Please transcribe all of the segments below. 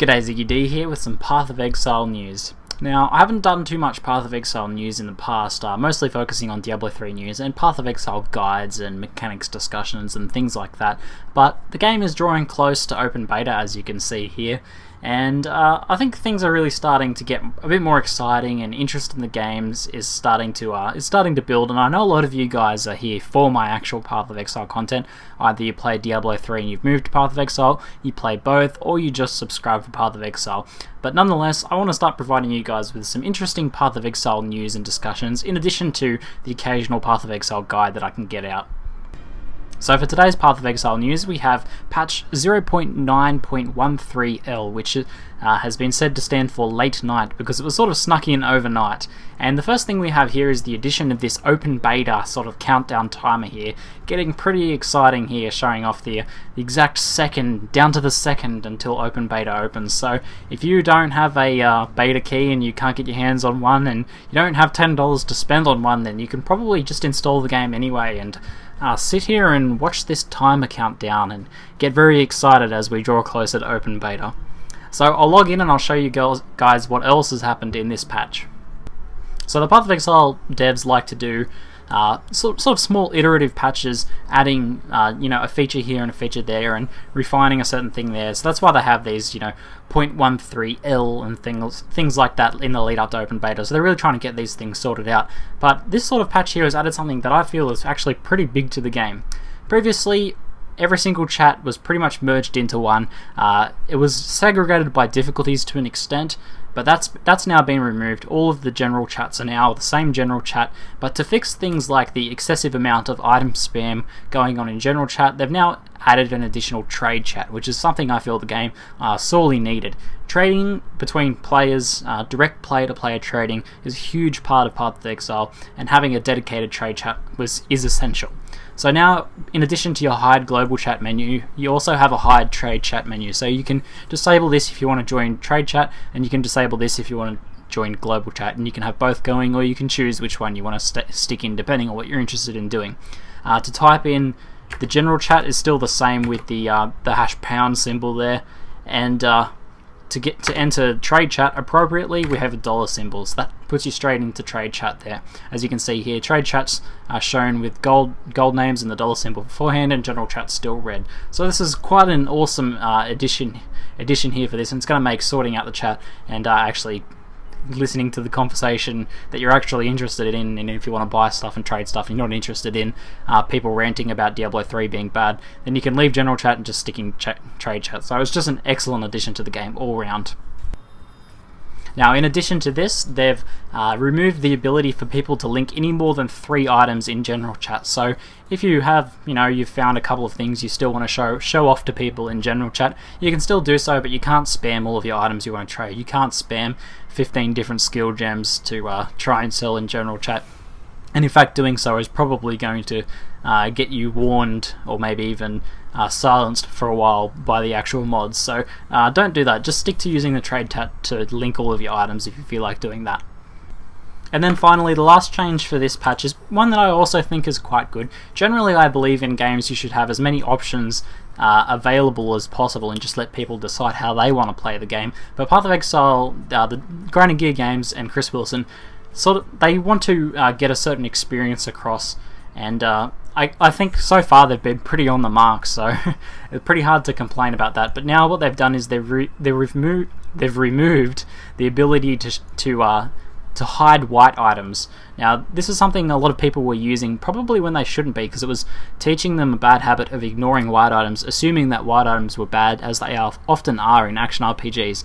G'day, ZiggyD here with some Path of Exile news. Now, I haven't done too much Path of Exile news in the past, mostly focusing on Diablo 3 news and Path of Exile guides and mechanics discussions and things like that, but the game is drawing close to open beta, as you can see here, and I think things are really starting to get a bit more exciting, and interest in the games is starting to build. And I know a lot of you guys are here for my actual Path of Exile content. Either you play Diablo 3 and you've moved to Path of Exile, you play both, or you just subscribe for Path of Exile. But nonetheless, I want to start providing you guys with some interesting Path of Exile news and discussions, in addition to the occasional Path of Exile guide that I can get out. So for today's Path of Exile news, we have patch 0.9.13L, which has been said to stand for late night because it was sort of snuck in overnight. And the first thing we have here is the addition of this open beta sort of countdown timer here, getting pretty exciting here, showing off the exact second, down to the second until open beta opens. So if you don't have a beta key and you can't get your hands on one, and you don't have $10 to spend on one, then you can probably just install the game anyway and sit here and watch this timer countdown and get very excited as we draw closer to open beta. So I'll log in and I'll show you guys what else has happened in this patch. So the Path of Exile devs like to do sort of small iterative patches, adding a feature here and a feature there, and refining a certain thing there. So that's why they have these 0.13L and things like that in the lead up to open beta. So they're really trying to get these things sorted out. But this sort of patch here has added something that I feel is actually pretty big to the game. Previously, every single chat was pretty much merged into one. It was segregated by difficulties to an extent, but that's now been removed. All of the general chats are now the same general chat, but to fix things like the excessive amount of item spam going on in general chat, they've now added an additional trade chat, which is something I feel the game sorely needed. Trading between players, direct player-to-player trading, is a huge part of Path of Exile, and having a dedicated trade chat is essential. So now, in addition to your hide global chat menu, you also have a hide trade chat menu. So you can disable this if you want to join trade chat, and you can disable this if you want to join global chat, and you can have both going, or you can choose which one you want to stick in depending on what you're interested in doing. To type in the general chat is still the same with the ## symbol there, and to enter trade chat appropriately, we have a $ symbol, so that puts you straight into trade chat there. As you can see here, trade chats are shown with gold names and the $ symbol beforehand, and general chat's still red. So this is quite an awesome addition here for this, and it's going to make sorting out the chat and actually listening to the conversation that you're actually interested in. And if you want to buy stuff and trade stuff and you're not interested in people ranting about Diablo 3 being bad, then you can leave general chat and just stick in trade chat. So it's just an excellent addition to the game all round. Now, in addition to this, they've removed the ability for people to link any more than 3 items in general chat. So if you have, you've found a couple of things you still want to show off to people in general chat, you can still do so, but you can't spam all of your items you want to trade. You can't spam 15 different skill gems to try and sell in general chat. And in fact, doing so is probably going to get you warned, or maybe even silenced for a while by the actual mods. So don't do that. Just stick to using the trade chat to link all of your items if you feel like doing that. And then finally, the last change for this patch is one that I also think is quite good. Generally, I believe in games you should have as many options available as possible and just let people decide how they want to play the game. But Path of Exile, the Grinding Gear Games and Chris Wilson, they want to get a certain experience across, and I think so far they've been pretty on the mark, so it's pretty hard to complain about that. But now what they've done is they've removed the ability to hide white items. Now, this is something a lot of people were using, probably when they shouldn't be, because it was teaching them a bad habit of ignoring white items, assuming that white items were bad, as they often are in action RPGs.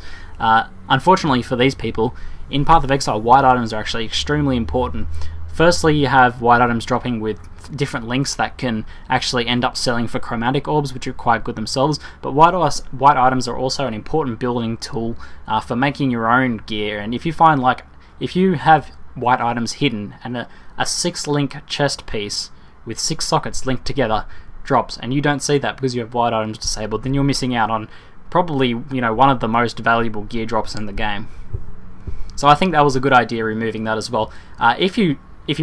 Unfortunately for these people, in Path of Exile, white items are actually extremely important. Firstly, you have white items dropping with different links that can actually end up selling for chromatic orbs, which are quite good themselves, but white items are also an important building tool for making your own gear. And if you find, if you have white items hidden and a 6-link chest piece with 6 sockets linked together drops, and you don't see that because you have white items disabled, then you're missing out on probably one of the most valuable gear drops in the game. So I think that was a good idea, removing that as well. If you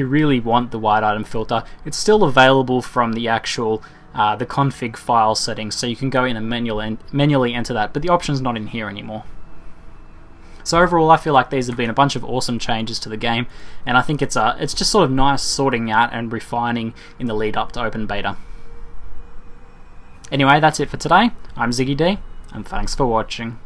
really want the white item filter, it's still available from the actual the config file settings, so you can go in and manually enter that, but the option's not in here anymore. So overall, I feel like these have been a bunch of awesome changes to the game, and I think it's just sort of nice sorting out and refining in the lead up to open beta. Anyway, that's it for today. I'm ZiggyD, and thanks for watching.